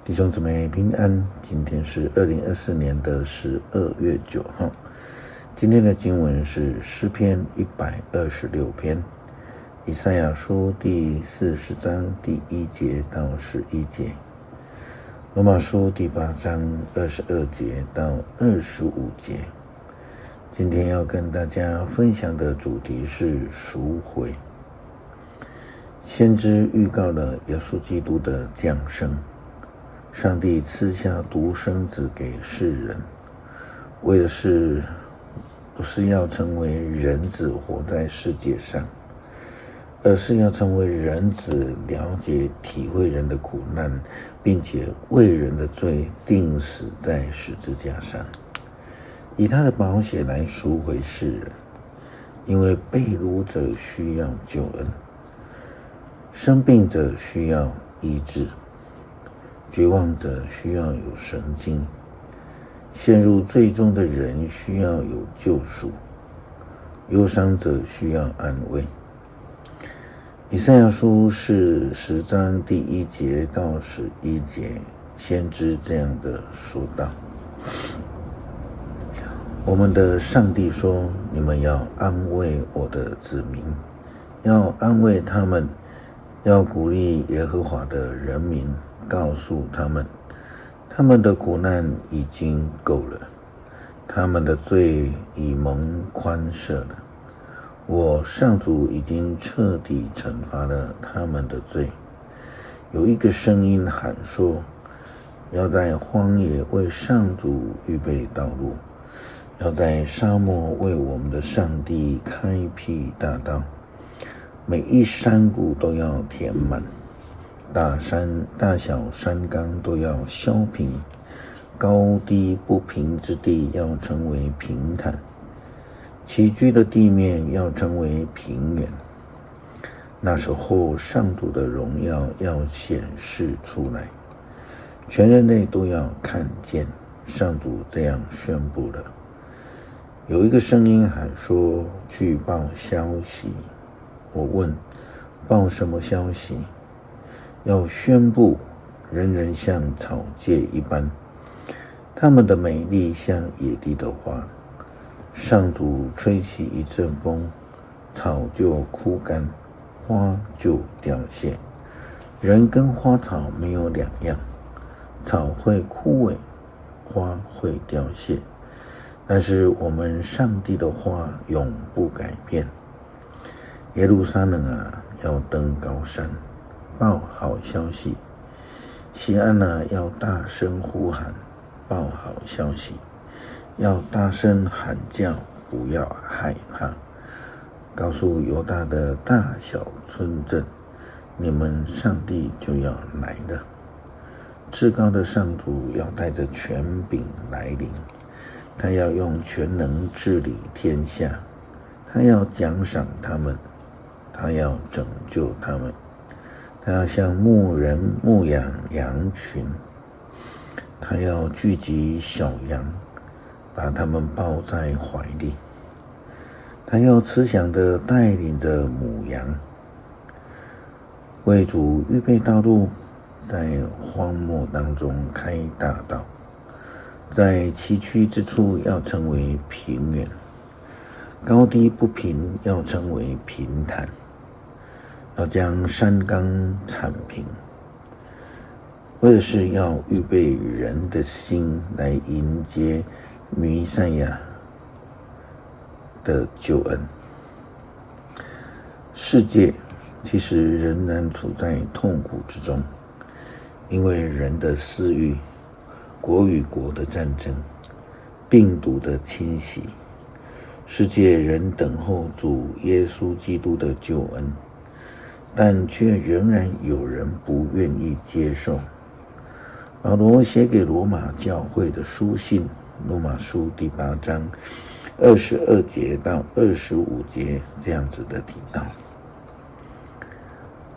弟兄姊妹平安，今天是2024年的12月9号。今天的经文是诗篇126篇，以赛亚书第40章第1节到11节，罗马书第8章22节到25节。今天要跟大家分享的主题是赎回。先知预告了耶稣基督的降生，上帝赐下独生子给世人，为的是不是要成为人子活在世界上，而是要成为人子，了解体会人的苦难，并且为人的罪钉死在十字架上，以他的宝血来赎回世人。因为被掳者需要救恩，生病者需要医治，绝望者需要有神经，陷入罪中的人需要有救赎，忧伤者需要安慰。以赛亚书是10章第1节到11节，先知这样的说道：我们的上帝说，你们要安慰我的子民，要安慰他们，要鼓励耶和华的人民，告诉他们，他们的苦难已经够了，他们的罪已蒙宽赦了。我上主已经彻底惩罚了他们的罪。有一个声音喊说，要在荒野为上主预备道路，要在沙漠为我们的上帝开辟大道。每一山谷都要填满，大小山冈都要削平，高低不平之地要成为平坦，崎岖的地面要成为平原。那时候，上主的荣耀要显示出来，全人类都要看见。上主这样宣布了。有一个声音喊说，去报消息。我问，报什么消息？要宣布，人人像草芥一般，他们的美丽像野地的花。上主吹起一阵风，草就枯干，花就凋谢。人跟花草没有两样，草会枯萎，花会凋谢，但是我们上帝的话永不改变。耶路撒冷啊，要登高山，报好消息；西安啊，要大声呼喊，报好消息；要大声喊叫，不要害怕。告诉犹大的大小村镇，你们上帝就要来了。至高的上主要带着权柄来临，他要用全能治理天下，他要奖赏他们，他要拯救他们，他要像牧人牧养羊群，他要聚集小羊，把他们抱在怀里，他要慈祥地带领着母羊，为主预备道路，在荒漠当中开大道，在崎岖之处要成为平原，高低不平要成为平坦，要将山冈铲平，为的是要预备人的心来迎接弥赛亚的救恩。世界其实仍然处在痛苦之中，因为人的私欲，国与国的战争，病毒的侵袭，世界人等候主耶稣基督的救恩，但却仍然有人不愿意接受。保罗写给罗马教会的书信，罗马书第8章22节到25节这样子的提到，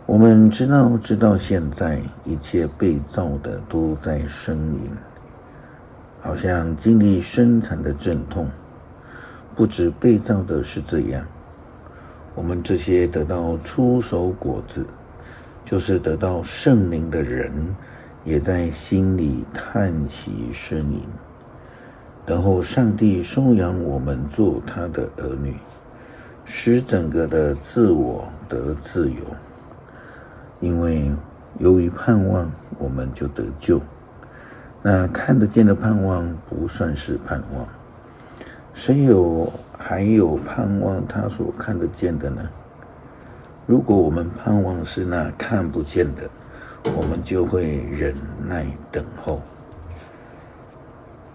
我们知道现在一切被造的都在呻吟，好像经历生产的阵痛。不止被造的是这样，我们这些得到初熟果子，就是得到圣灵的人，也在心里叹息呻吟，等候上帝收养我们做他的儿女，使整个的自我得自由。因为由于盼望，我们就得救。那看得见的盼望不算是盼望，谁还有盼望他所看得见的呢？如果我们盼望是那看不见的，我们就会忍耐等候。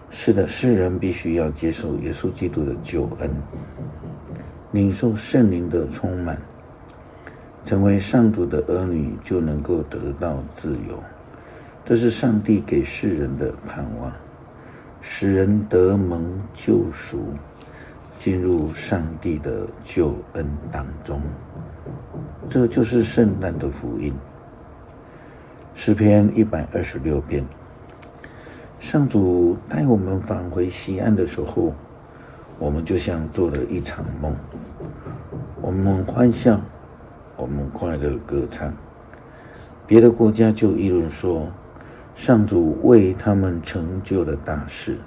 是的，世人必须要接受耶稣基督的救恩，领受圣灵的充满，成为上主的儿女，就能够得到自由。这是上帝给世人的盼望，使人得蒙救赎，进入上帝的救恩当中。这就是圣诞的福音。诗篇126篇，上主带我们返回西安的时候，我们就像做了一场梦。我们欢笑，我们快乐歌唱。别的国家就议论说，上主为他们成就了大事。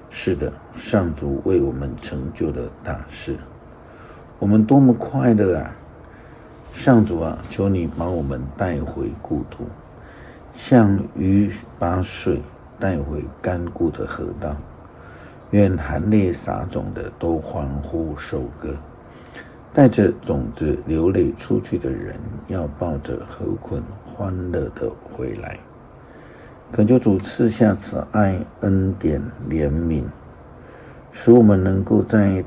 是的，上主为我们成就了大事，我们多么快乐啊！上主啊，求你把我们带回故土，像鱼把水带回干枯的河道。愿含泪撒种的都欢呼收割，带着种子流泪出去的人，要抱着禾捆欢乐的回来。恳求主赐下慈爱、恩典、怜悯，使我们能够在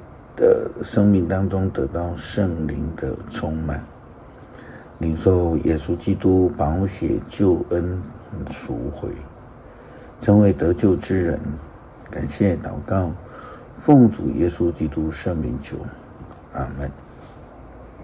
生命当中得到圣灵的充满，领受耶稣基督宝血救恩赎回，成为得救之人。感谢祷告，奉主耶稣基督圣名求，阿们。